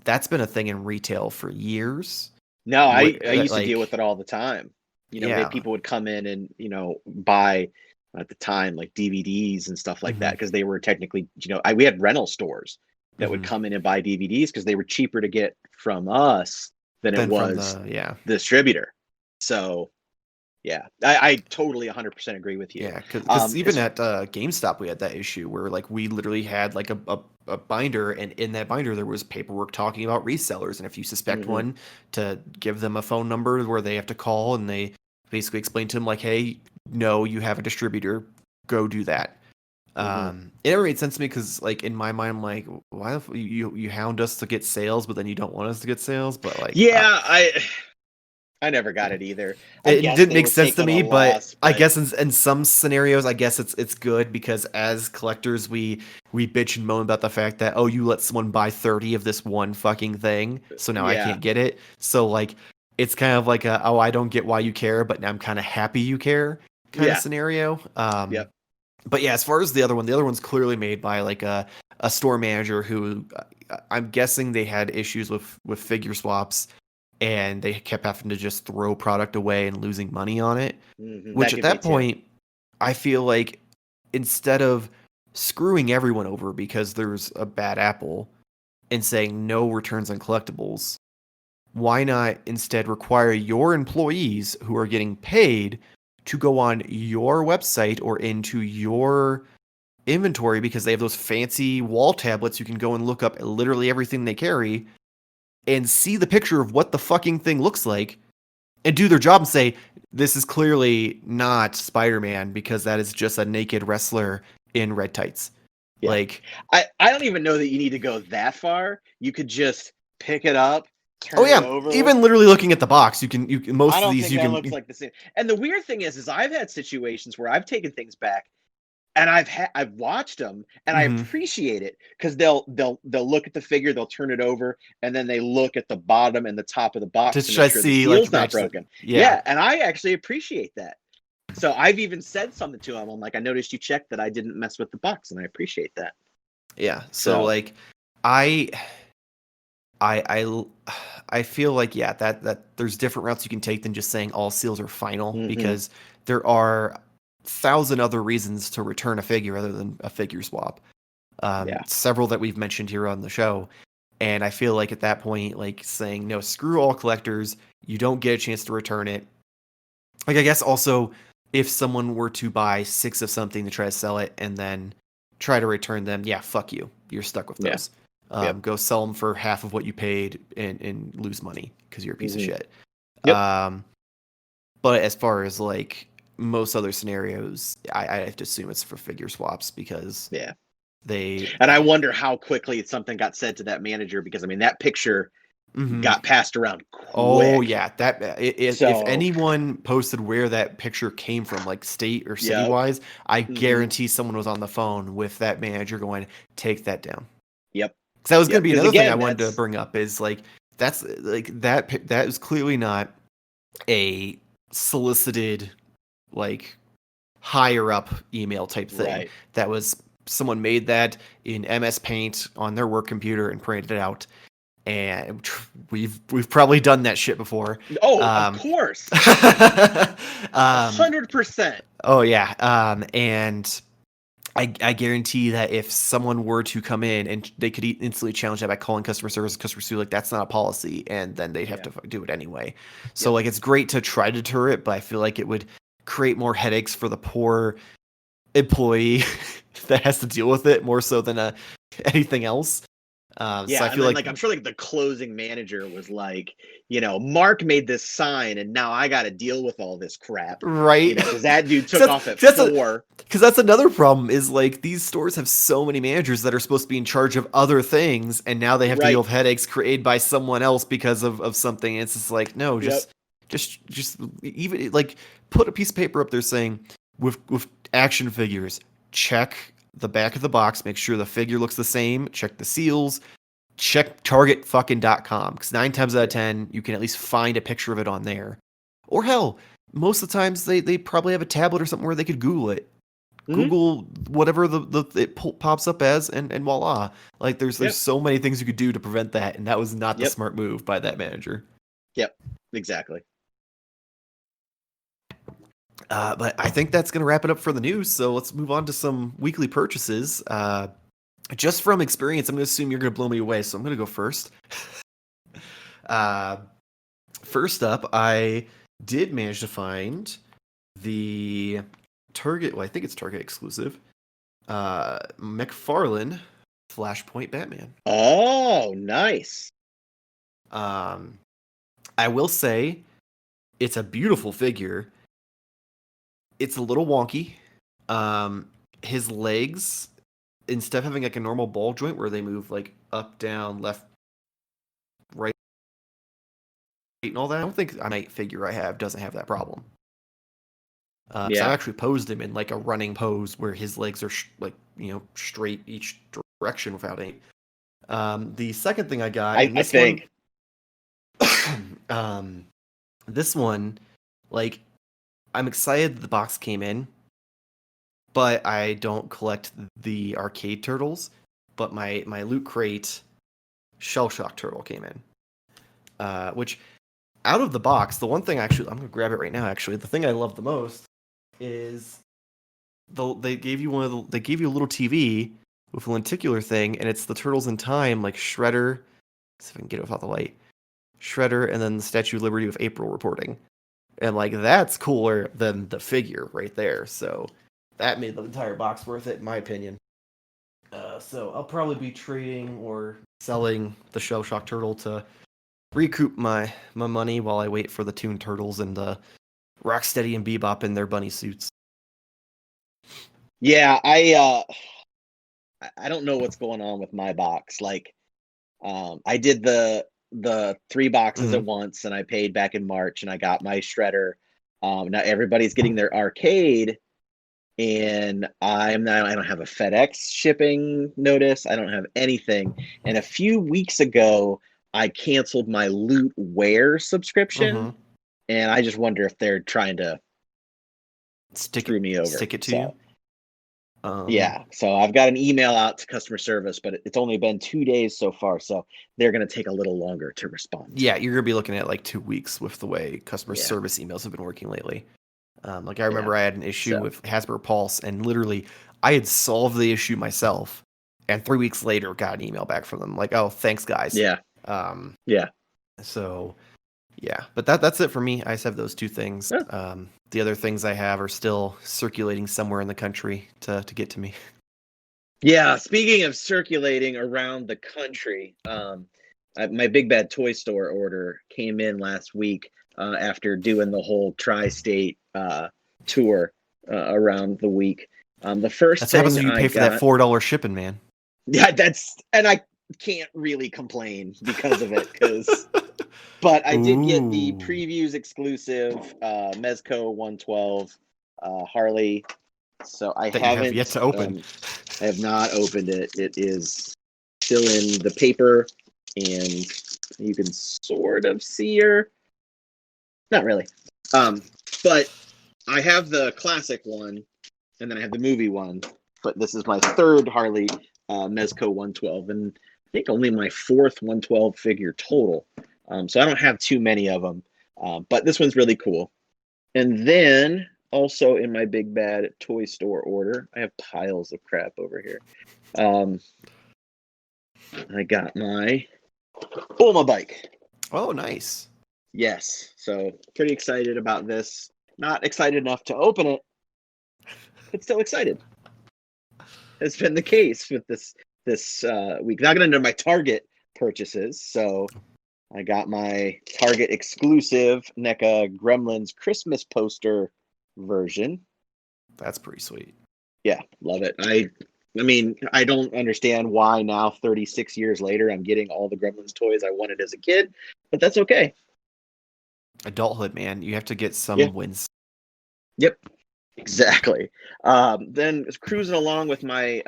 that's been a thing in retail for years. No, I That used to deal with like, it all the time. yeah, People would come in and, buy at the time like DVDs and stuff like that hmm because they were technically, we had rental stores that would hmm come in and buy DVDs because they were cheaper to get from us than it then from was the yeah, the distributor. So, yeah, I totally 100% agree with you. yeah, because even As at GameStop we had that issue where like we literally had like a binder, and in that binder there was paperwork talking about resellers, and if you suspect Mhm, one, to give them a phone number where they have to call, and they basically explain to them like, hey, no, you have a distributor, go do that. mhm. It never made sense to me because, like, in my mind, I'm like, why the you hound us to get sales, but then you don't want us to get sales? But like, Yeah, I never got it either. I it guess didn't they make were sense to taking a me. But loss, I but guess in some scenarios, I guess it's good because as collectors, we bitch and moan about the fact that oh, you let someone buy 30 of this one fucking thing, so now I yeah, can't get it. So like, it's kind of like a oh, I don't get why you care, but now I'm kind of happy you care kind of yeah, scenario. yep. But yeah, as far as the other one's clearly made by like a store manager who I'm guessing they had issues with figure swaps, and they kept having to just throw product away and losing money on it. Which That at could be that too. point, I feel like instead of screwing everyone over because there's a bad apple and saying no returns on collectibles, why not instead require your employees who are getting paid to go on your website or into your inventory because they have those fancy wall tablets you can go and look up literally everything they carry and see the picture of what the fucking thing looks like and do their job and say this is clearly not Spider-Man because that is just a naked wrestler in red tights. Yeah. Like, I don't even know that you need to go that far. You could just pick it up, Oh turn it yeah, over. even literally looking at the box, you can I most of don't these think you that looks can. like the same. And the weird thing is I've had situations where I've taken things back and I've watched them and I Mhm. appreciate it because they'll look at the figure, they'll turn it over, and then they look at the bottom and the top of the box Just to try make to sure the see like seal's it not matches it. broken. Yeah, Yeah, and I actually appreciate that. So I've even said something to him. I'm like, I noticed you checked that I didn't mess with the box, and I appreciate that. yeah. So So like, I I I feel like yeah that there's different routes you can take than just saying all seals are final hmm because there are thousand other reasons to return a figure other than a figure swap. yeah, Several that we've mentioned here on the show. And I feel like at that point, like saying, no, screw all collectors, you don't get a chance to return it. Like, I guess also, if someone were to buy 6 of something to try to sell it and then try to return them, yeah, fuck you. You're stuck with yeah, those. yep, Go sell them for half of what you paid and lose money because you're a piece of hmm shit. yep, Um, but as far as like most other scenarios, I have to assume it's for figure swaps because yeah. they. And I wonder how quickly something got said to that manager because I mean that picture Mhm. got passed around Oh quick. yeah, that if So anyone posted where that picture came from, like state or city yep, wise, I hmm guarantee someone was on the phone with that manager going, "Take that down." yep, Because that was going yep. to be Because another thing I again, wanted to that's bring up is like that's like that is clearly not a solicited like higher up email type thing. right. That was someone made that in MS Paint on their work computer and printed it out and we've probably done that shit before. Oh, of Um, course, a um, 100%. oh yeah, and I guarantee that if someone were to come in and they could instantly challenge that by calling customer service, customer service, like that's not a policy, and then they'd have Yeah. to do it anyway. So Yep. like it's great to try to deter it, but I feel like it would create more headaches for the poor employee that has to deal with it more so than anything else. So Yeah, I and feel then like like I'm sure like the closing manager was like, Mark made this sign and now I got to deal with all this crap, right. because that dude took that's off at that's a 4. because that's another problem is like these stores have so many managers that are supposed to be in charge of other things and now they have to deal Right. with headaches created by someone else because of something. And it's just like no, Yep. just even like put a piece of paper up there saying with action figures, check the back of the box, make sure the figure looks the same, check the seals, check targetfucking.com because 9 times out of Yeah. 10 you can at least find a picture of it on there. Or hell, most of the times they probably have a tablet or something where they could Google it. hmm Google whatever it pops up as, and voila. Like there's Yep. so many things you could do to prevent that, and that was not the Yep. smart move by that manager. Yep. Exactly. But I think that's gonna wrap it up for the news. So let's move on to some weekly purchases. Just from experience, I'm gonna assume you're gonna blow me away, so I'm gonna go first. Uh, First up, I did manage to find the Target. Well, I think it's Target exclusive. Mcfarlane Flashpoint Batman. Oh, nice. Um, I will say it's a beautiful figure. It's a little wonky. Um, his legs, instead of having like a normal ball joint where they move like up, down, left, right, and all that, I don't think a night figure I have doesn't have that problem. Because I've Yeah. actually posed him in like a running pose where his legs are like straight each direction without any. The second thing I got, and I think. um, this one, like, I'm excited that the box came in, but I don't collect the arcade turtles. But my loot crate shell shock turtle came in, which out of the box, the one thing actually I'm gonna grab it right now. Actually, the thing I love the most is they gave you they gave you a little TV with a lenticular thing, and it's the Turtles in Time, like Shredder. Let's see if I can get it without the light. Shredder, and then the Statue of Liberty with April reporting, and like that's cooler than the figure right there. So that made the entire box worth it, in my opinion. So I'll probably be trading or selling the Shell Shock Turtle to recoup my money while I wait for the Toon Turtles and Rocksteady and Bebop in their bunny suits. Yeah, I don't know what's going on with my box. Like I did the the 3 boxes at Mhm. once, and I paid back in March, and I got my shredder. Now everybody's getting their arcade, and I don't have a FedEx shipping notice. I don't have anything. And a few weeks ago, I canceled my Lootware subscription, Mhm. and I just wonder if they're trying to screw me over. Stick it to you. So yeah, so I've got an email out to customer service, but it's only been 2 days so far, so they're going to take a little longer to respond. Yeah, you're gonna be looking at like 2 weeks with the way customer Yeah, service emails have been working lately. Like I yeah. remember I had an issue So with Hasbro Pulse, and literally I had solved the issue myself, and 3 weeks later got an email back from them like, "Oh, thanks, guys." yeah, Um, yeah. so yeah, but that's it for me. I just have those two things. Yeah. The other things I have are still circulating somewhere in the country to get to me. Yeah, speaking of circulating around the country, my Big Bad Toy Store order came in last week after doing the whole tri-state tour around the week. The first That's what happens thing when you I pay for that got, $4 shipping, man. yeah, and I can't really complain because of it, but I did get the Ooh, previews exclusive Mezco 112 Harley. So that you have yet to open. I have not opened it. It is still in the paper, and you can sort of see her. Not really. Um, but I have the classic one, and then I have the movie one. But this is my third Harley Mezco 112, and I think only my fourth 112 figure total. So I don't have too many of them. But this one's really cool. And then also in my Big Bad Toy Store order, I have piles of crap over here. Um, I got my Bulma bike. Oh, nice. Yes, so pretty excited about this. Not excited enough to open it, but still excited. Has been the case with this week. Not going to know my Target purchases, so I got my Target exclusive NECA Gremlins Christmas poster version. That's pretty sweet. Yeah, love it. I mean, I don't understand why now, 36 years later, I'm getting all the Gremlins toys I wanted as a kid, but that's okay. Adulthood, man. You have to get Yeah, some wins. yep, exactly. Then cruising along with my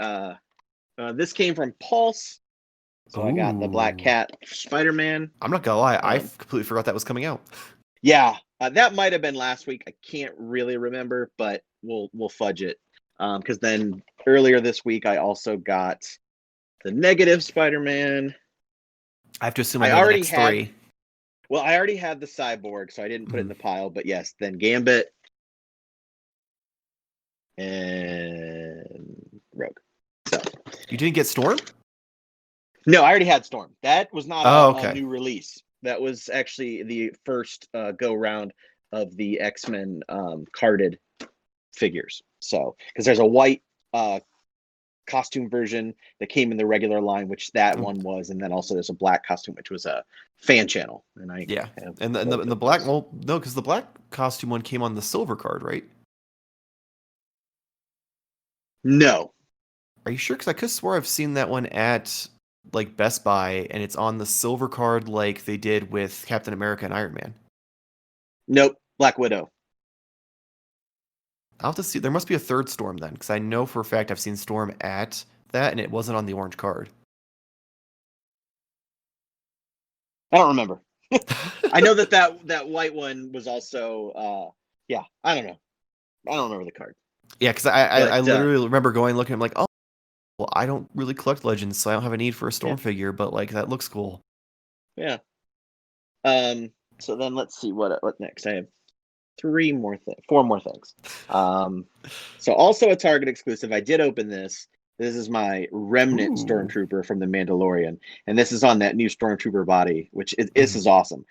this came from Pulse, so I got the Black Ooh. Cat Spider-Man. I'm not gonna lie, I Um, completely forgot that was coming out. yeah, that might have been last week. I can't really remember, but we'll fudge it. Because then earlier this week I also got the Negative Spider-Man. I have to assume I I know the already next had three. Well, I already had the Cyborg, so I didn't put it in Mhm. the pile. But yes, then Gambit and Rogue. So You didn't get Storm? no, I already had Storm. That was not Oh, a okay. new release. That was actually the first go round of the X-Men carded figures. So because there's a white costume version that came in the regular line, which that Mm, one was, and then also there's a black costume, which was a fan channel, and I yeah. have And both the of black, those. well, no, because the black costume one came on the silver card, right? No, Are you sure? Because I could swear I've seen that one at like Best Buy, and it's on the silver card like they did with Captain America and Iron Man. nope, Black Widow. I'll have to see. There must be a third Storm then, because I know for a fact I've seen Storm at that, and it wasn't on the orange card. I don't remember. I know that white one was also yeah, I don't know. I don't remember the card. Yeah, because I But literally remember going looking. I'm like, oh, well, I don't really collect Legends, so I don't have a need for a yeah, Storm figure, but like that looks cool. yeah. So then let's see what next. I have four more things. So also a Target exclusive. I did open this. This is my Remnant Ooh. Stormtrooper from the Mandalorian, and this is on that new Stormtrooper body, which this Mhm. is awesome.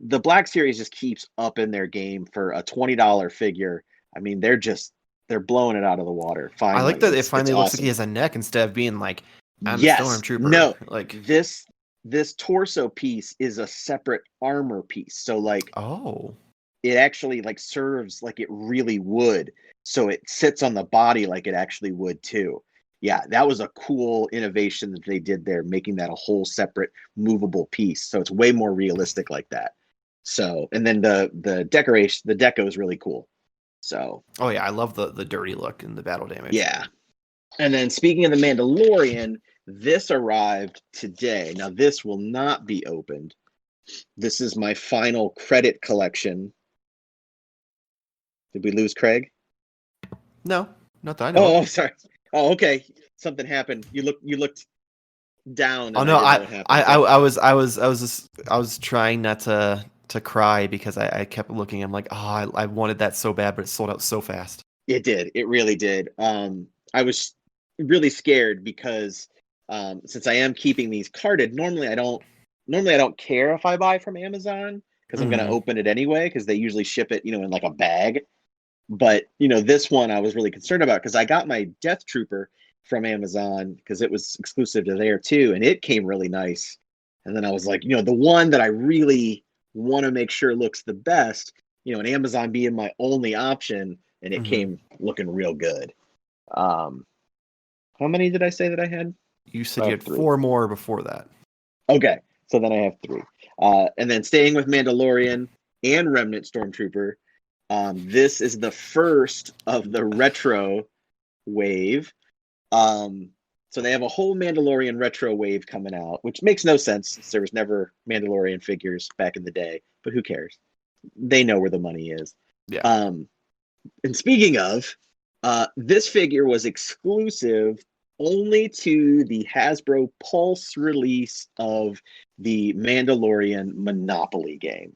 The Black Series just keeps up in their game for a $20 figure. I mean, they're blowing it out of the water. I like Finally, that it it's finally looks like he awesome. has a neck instead of being like, I'm a Yes, stormtrooper. no, Like, this torso piece is a separate armor piece. So like oh, it actually like serves like it really would. So it sits on the body like it actually would too. Yeah, that was a cool innovation that they did there, making that a whole separate movable piece. So it's way more realistic like that. So, and then the decoration, the deco is really cool. So, Oh yeah, I love the dirty look and the battle damage. yeah. And then speaking of the Mandalorian, this arrived today. Now this will not be opened. This is my final credit collection. Did we lose Craig? No, not that I know of. Oh, sorry. Oh, okay. Something happened. You looked down, Oh and I no, didn't know I what happened. I I, So I was trying not to cry because I kept looking. I'm like, oh, I wanted that so bad, but it sold out so fast. it did. It really did. I was really scared because since I am keeping these carded, normally I don't care if I buy from Amazon because I'm going to Hmm. open it anyway because they usually ship it, in like a bag. But this one I was really concerned about because I got my Death Trooper from Amazon because it was exclusive to there too, and it came really nice. And then I was like, the one that I really want to make sure looks the best, and Amazon being my only option, and it Hmm. came looking real good. Um, how many did I say that I had? You I said you have had three. four more before that. Okay, so then I have three. And then staying with Mandalorian and Remnant Stormtrooper, this is the first of the retro wave. Um, so they have a whole Mandalorian retro wave coming out, which makes no sense since there was never Mandalorian figures back in the day. But who cares? They know where the money is. Yeah. Um, and speaking of, this figure was exclusive only to the Hasbro Pulse release of the Mandalorian Monopoly game.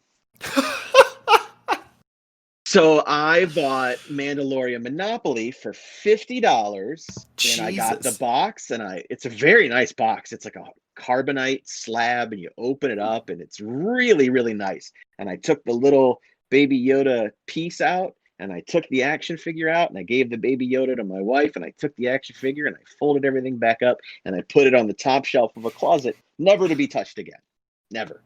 So I bought Mandalorian Monopoly for $50 and I got the Jesus. box and it's a very nice box. It's like a carbonite slab and you open it up and it's really, really nice. And I took the little baby Yoda piece out and I took the action figure out and I gave the baby Yoda to my wife and I took the action figure and I folded everything back up and I put it on the top shelf of a closet, never to be touched again. Never.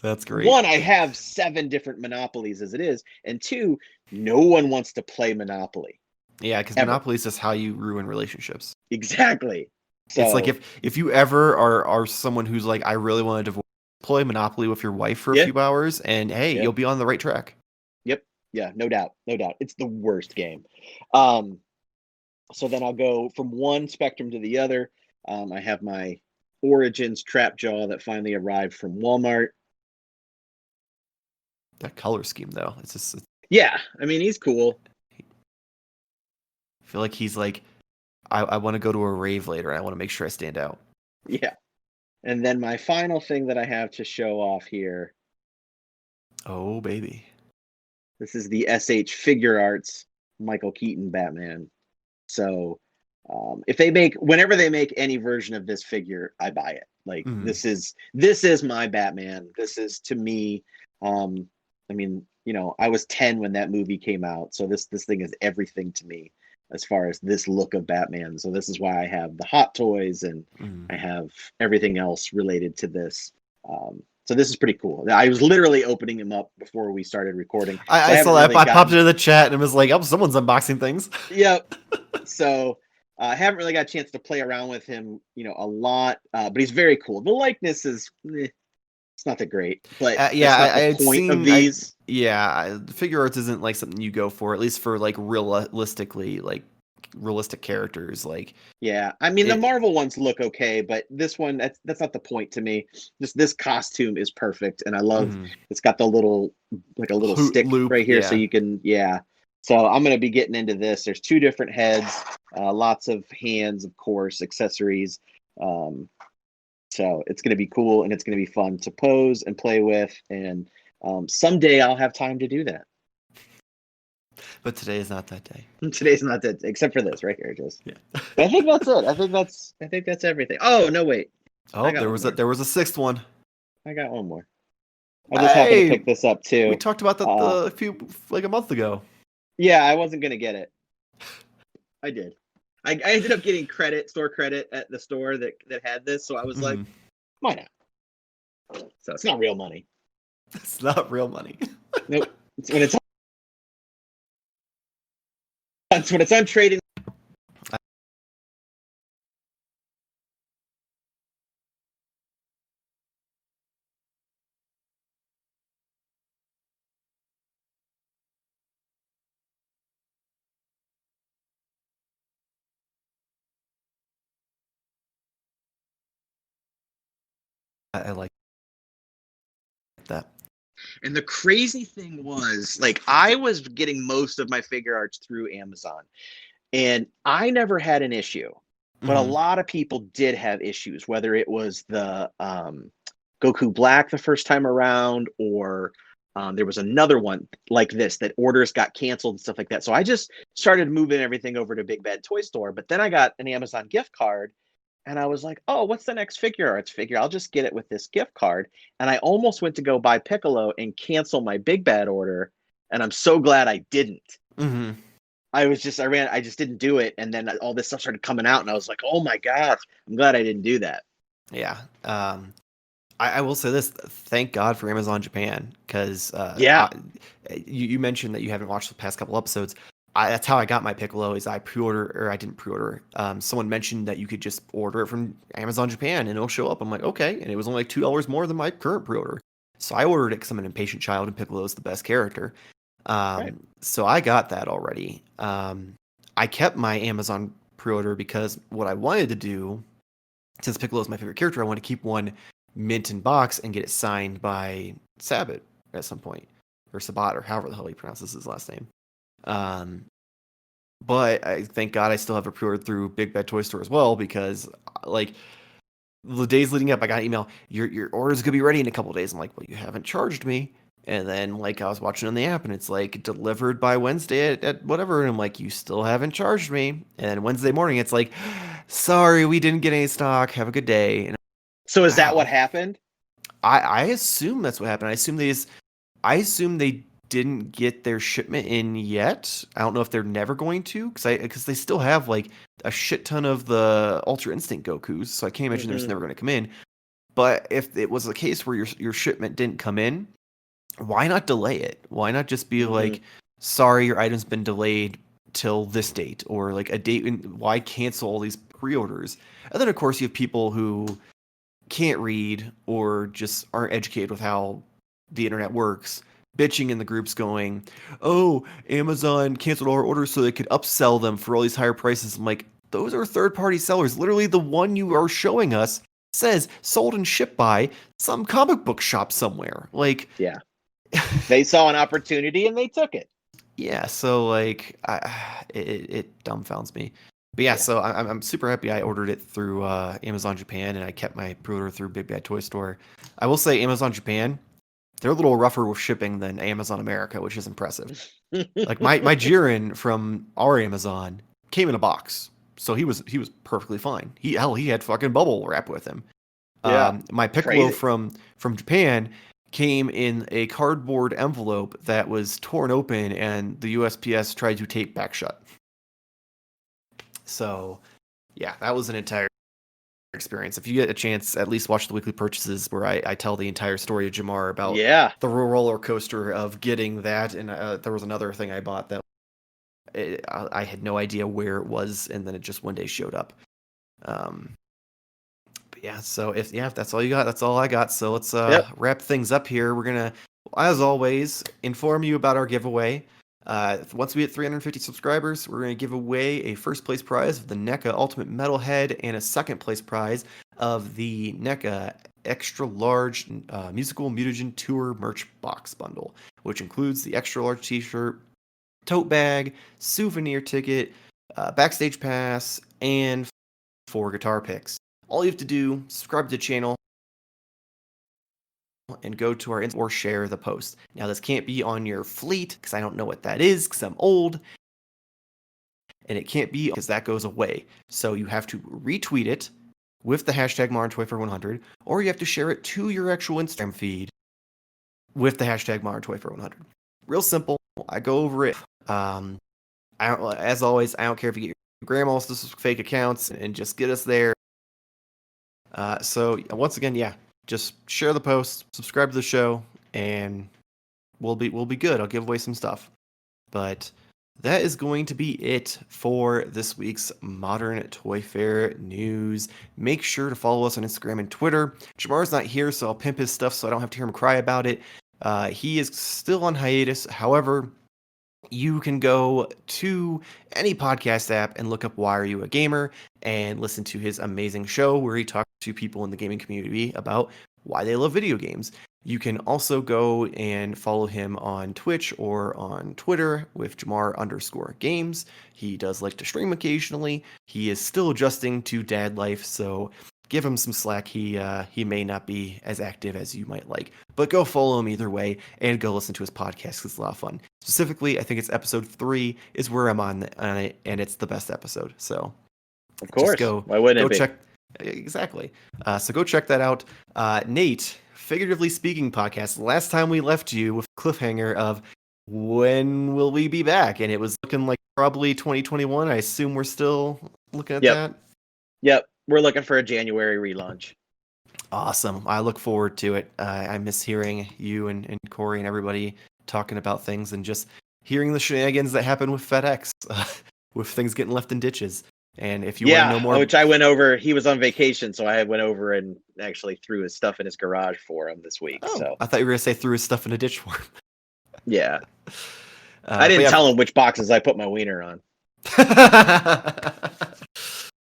That's great. One, I have 7 different monopolies as it is, and two, no one wants to play Monopoly Yeah, because ever. Monopoly is just how you ruin relationships. Exactly. It's like So, if you ever are someone who's like, I really want to divorce, play Monopoly with your wife for a yeah, few hours, and hey, yeah, you'll be on the right track. yep, yeah, no doubt, no doubt. It's the worst game. Um, so then I'll go from one spectrum to the other. I have my Origins Trap Jaw that finally arrived from Walmart. That color scheme, though, it's just Yeah, I mean he's cool. I feel like he's like, I want to go to a rave later. And I want to make sure I stand out. Yeah, and then my final thing that I have to show off here. Oh baby. This is the SH Figure Arts Michael Keaton Batman. So if they make whenever they make any version of this figure, I buy it. Like Mm. this is my Batman. This is to me. I mean, I was 10 when that movie came out, so this thing is everything to me as far as this look of Batman. So this is why I have the Hot Toys and Mm. I have everything else related to this. So this is pretty cool. I was literally opening them up before we started recording, so I I haven't saw that. really I popped gotten. into the chat and was like, oh, someone's unboxing things. Yep. So I haven't really got a chance to play around with him, a lot. But he's very cool. The likeness is, it's not that great, but Yeah, that's not I the had point of seen. these. Figure arts isn't like something you go for, at least for like realistically, like realistic characters. Like Yeah, I mean the it. Marvel ones look okay, but this one that's not the point to me. Just this costume is perfect, and I love Mhm. it's got the little like a little stick Loop. right here, so Yeah, you can yeah. So I'm gonna be getting into this. There's 2 different heads, lots of hands, of course, accessories. Um, So it's going to be cool and it's going to be fun to pose and play with. And someday I'll have time to do that. but today is not that day. Today's not that, except for this right here. Just, Yeah. but I think that's it. I think that's everything. Oh no, wait, Oh, I got one more. there was a sixth one. I got one more. I just happened to Hey, pick this up we too. talked about that Uh, a few like a month ago. yeah, I wasn't gonna get it. I did. I ended up getting store credit at the store that had this, so I was like, Mm. why not? So it's not real money. It's not real money. Nope. It's when it's on trading I like that. And the crazy thing was, like, I was getting most of my figure arts through Amazon, and I never had an issue. But a Mm-hmm. lot of people did have issues, whether it was the Goku Black the first time around, or there was another one like this that orders got canceled and stuff like that. So I just started moving everything over to Big Bad Toy Store. But then I got an Amazon gift card, and I was like, oh, what's the next figure arts figure? I'll just get it with this gift card. And I almost went to go buy Piccolo and cancel my Big Bad order. And I'm so glad I didn't. Mm-hmm. I just didn't do it. And then all this stuff started coming out, and I was like, oh my gosh, I'm glad I didn't do that. Yeah. I will say this: thank God for Amazon Japan, because Yeah. you mentioned that you haven't watched the past couple episodes. That's how I got my Piccolo. Is I pre-order, or I didn't pre-order. Someone mentioned that you could just order it from Amazon Japan and it'll show up. I'm like, okay, and it was only like $2 more than my current pre-order. So I ordered it because I'm an impatient child and Piccolo is the best character. Right. So I got that already. I kept my Amazon pre-order because what I wanted to do, since Piccolo is my favorite character, I want to keep one mint in box and get it signed by Sabat at some point, or Sabat, or however the hell he pronounces his last name. Um, but I thank God I still have a pre-order through Big Bad Toy Store as well, because like the days leading up, I got an email, your order's gonna be ready in a couple of days. I'm like, well, you haven't charged me. And then like I was watching on the app and it's like delivered by Wednesday at whatever, and I'm like, you still haven't charged me. And then Wednesday morning it's like, sorry, we didn't get any stock. Have a good day. And So is that what wow. happened? I assume that's what happened. I assume they didn't get their shipment in yet. I don't know if they're never going to, because they still have like a shit ton of the Ultra Instinct Gokus, so I can't imagine they're just never going to come in. But if it was a case where your shipment didn't come in, why not delay it? Why not just be Mm-hmm. like, sorry, your item's been delayed till this date, or like a date? Why cancel all these pre-orders? And then of course you have people who can't read or just aren't educated with how the internet works, bitching in the groups going, oh, Amazon canceled all our orders so they could upsell them for all these higher prices. I'm like, those are third-party sellers. Literally, the one you are showing us says sold and shipped by some comic book shop somewhere. Like, Yeah. They saw an opportunity and they took it. yeah, so like, it dumbfounds me. But yeah, Yeah. so I'm super happy I ordered it through Amazon Japan, and I kept my pre-order through Big Bad Toy Store. I will say Amazon Japan, they're a little rougher with shipping than Amazon America, which is impressive. Like my Jiren from our Amazon came in a box, so he was perfectly fine. He had fucking bubble wrap with him. Yeah. My Piccolo Crazy. from Japan came in a cardboard envelope that was torn open, and the USPS tried to tape back shut. So yeah, that was an entire experience. If you get a chance, at least watch the weekly purchases where I tell the entire story of Jamar about Yeah. the roller coaster of getting that. And there was another thing I bought that I had no idea where it was, and then it just one day showed up. But yeah, so if that's all you got, that's all I got. So let's Yep. wrap things up here. We're gonna, as always, inform you about our giveaway. Once we hit 350 subscribers, we're going to give away a first place prize of the NECA Ultimate Metalhead and a second place prize of the NECA Extra Large Musical Mutagen Tour merch box bundle, which includes the extra large t-shirt, tote bag, souvenir ticket, backstage pass, and 4 guitar picks. All you have to do, subscribe to the channel, and go to our Instagram or share the post. Now, this can't be on your fleet because I don't know what that is because I'm old. And it can't be because that goes away. So you have to retweet it with the hashtag ModernToyFair100, or you have to share it to your actual Instagram feed with the hashtag ModernToyFair100. Real simple. I go over it. As always, I don't care if you get your grandma's fake accounts and just get us there. So once again, yeah, just share the post, subscribe to the show, and we'll be good. I'll give away some stuff. But that is going to be it for this week's Modern Toy Fair news. Make sure to follow us on Instagram and Twitter. Jamar's not here, so I'll pimp his stuff so I don't have to hear him cry about it. He is still on hiatus. However, you can go to any podcast app and look up Why Are You a Gamer and listen to his amazing show where he talks to people in the gaming community about why they love video games. You can also go and follow him on Twitch or on Twitter with Jamar_games. He does like to stream occasionally. He is still adjusting to dad life, so give him some slack. He may not be as active as you might like, but go follow him either way and go listen to his podcast because it's a lot of fun. Specifically, I think it's episode 3 is where I'm on it, and it's the best episode. So Of just course. Why wouldn't go it be? check. Exactly. So go check that out. Nate, figuratively speaking podcast. Last time we left you with a cliffhanger of when will we be back, and it was looking like probably 2021. I assume we're still looking at that. Yep. We're looking for a January relaunch. Awesome. I look forward to it. I miss hearing you and Corey and everybody talking about things and just hearing the shenanigans that happen with FedEx, with things getting left in ditches. And if you want to know more, which I went over, he was on vacation, so I went over and actually threw his stuff in his garage for him this week. So I thought you were gonna say threw his stuff in a ditch for him. Yeah. I didn't tell him which boxes I put my wiener on.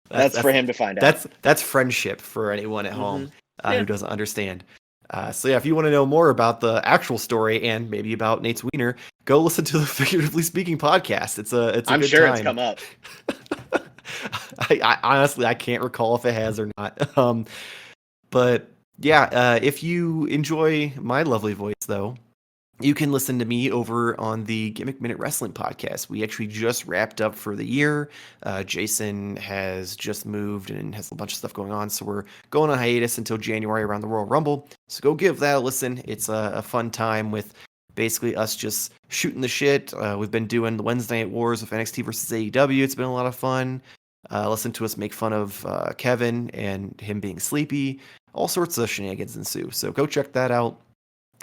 That's for him to find out. That's friendship for anyone at home who doesn't understand. So yeah, if you want to know more about the actual story and maybe about Nate's wiener, go listen to the Figuratively Speaking podcast. It's a I'm good sure time. It's come up. I honestly I can't recall if it has or not. But yeah, if you enjoy my lovely voice though, you can listen to me over on the Gimmick Minute Wrestling podcast. We actually just wrapped up for the year. Jason has just moved and has a bunch of stuff going on, so we're going on hiatus until January around the Royal Rumble. So go give that a listen. It's a fun time with basically us just shooting the shit. We've been doing the Wednesday Night Wars with NXT versus AEW. It's been a lot of fun. Listen to us make fun of Kevin and him being sleepy. All sorts of shenanigans ensue. So go check that out.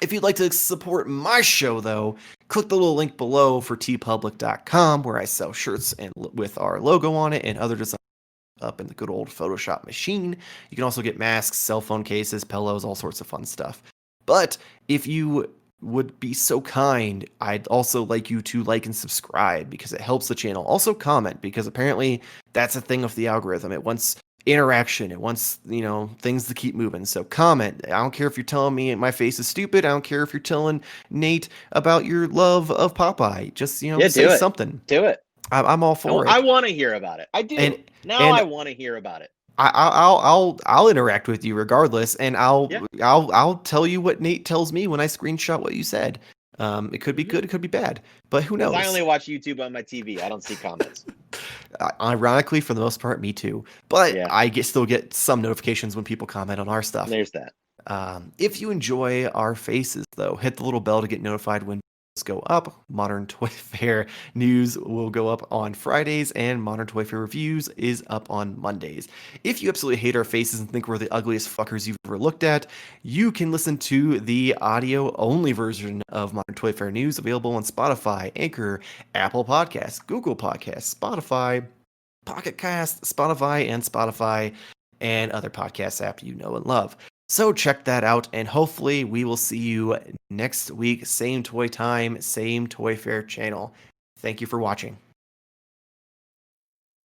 If you'd like to support my show, though, click the little link below for tpublic.com where I sell shirts and with our logo on it and other designs up in the good old Photoshop machine. You can also get masks, cell phone cases, pillows, all sorts of fun stuff. But if you would be so kind, I'd also like you to like and subscribe because it helps the channel. Also comment because apparently that's a thing with the algorithm. It wants interaction. It wants, things to keep moving. So comment. I don't care if you're telling me my face is stupid. I don't care if you're telling Nate about your love of Popeye. Just, say something. Do it. I'm all for it. I want to hear about it. I do. I want to hear about it. I'll interact with you regardless, and I'll tell you what Nate tells me when I screenshot what you said. It could be good, it could be bad, but who knows? I only watch YouTube on my TV. I don't see comments. Ironically, for the most part, me too. But I still get some notifications when people comment on our stuff. There's that. If you enjoy our faces, though, hit the little bell to get notified when go up. Modern Toyfare news will go up on Fridays, and Modern Toyfare reviews is up on Mondays. If you absolutely hate our faces and think we're the ugliest fuckers you've ever looked at, you can listen to the audio-only version of Modern Toyfare news available on Spotify, Anchor, Apple Podcasts, Google Podcasts, Spotify, Pocket Cast, Spotify, and other podcast apps you know and love. So check that out, and hopefully we will see you next week. Same toy time, same Toyfare channel. Thank you for watching.